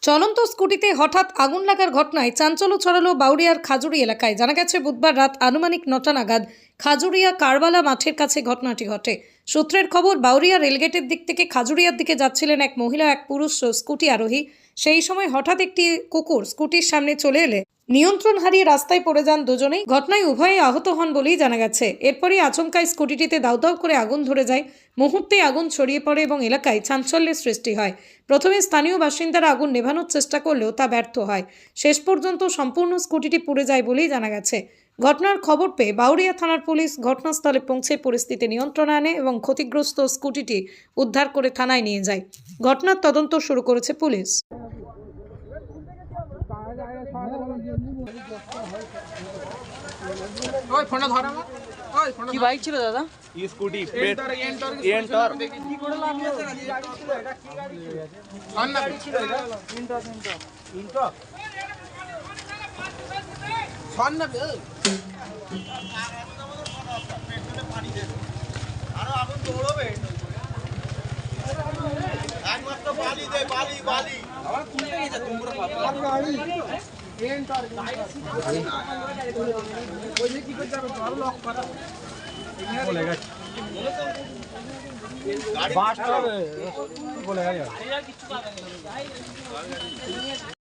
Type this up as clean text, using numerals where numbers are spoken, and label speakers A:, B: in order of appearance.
A: চলন্ত স্কুটিতে হঠাৎ আগুন লাগার ঘটনায় চাঞ্চল্য ছড়ালো বাউরিয়ার খাজুরি এলাকায়। জানা গেছে বুধবার রাত আনুমানিক ৯টা নাগাদ খাজুরিয়া কারবালা মাঠের কাছে ঘটনাটি ঘটে। সূত্রের খবর, বাউরিয়া রেলগেটের দিক থেকে খাজুরিয়ার দিকে যাচ্ছিলেন এক মহিলা এক পুরুষ স্কুটি আরোহী। সেই সময় হঠাৎ একটি কুকুর স্কুটির সামনে চলে এলে নিয়ন্ত্রণ হারিয়ে রাস্তায় পড়ে যান দুজনেই। ঘটনায় উভয়ে আহত হন বলেই জানা গেছে। এরপরই আচমকায় স্কুটিটিতে দাউ দাউ করে আগুন ধরে যায়। মুহূর্তে আগুন ছড়িয়ে পড়ে এবং এলাকায় চাঞ্চল্যের সৃষ্টি হয়। প্রথমে স্থানীয় বাসিন্দারা আগুন নেভানোর চেষ্টা করলেও তা ব্যর্থ হয়। শেষ পর্যন্ত সম্পূর্ণ স্কুটিটি পুড়ে যায় বলেই জানা গেছে। ঘটনার খবর পেয়ে বাউরিয়া থানার পুলিশ ঘটনাস্থলে পৌঁছে পরিস্থিতি নিয়ন্ত্রণে আনে এবং ক্ষতিগ্রস্ত স্কুটিটি উদ্ধার করে থানায় নিয়ে যায়। ঘটনার তদন্ত শুরু করেছে পুলিশ।
B: কি বাইক ছিল দাদা?
C: স্কুটি এন্টার
B: কি করে লাগলো? গাড়ি ছিল, এটা কি গাড়ি ছিল? গাড়ি ছিল এটা? ইন্টার সন্না
C: আরো আগুন দৌড়বে একমাত্র বালি দে বালি আবার তুলে গেছে তোমরা গাড়ি এন্টার ওই কি করতে হবে ধর লক করা বলে গেছে গাড়ি বাস হবে বলে গেছে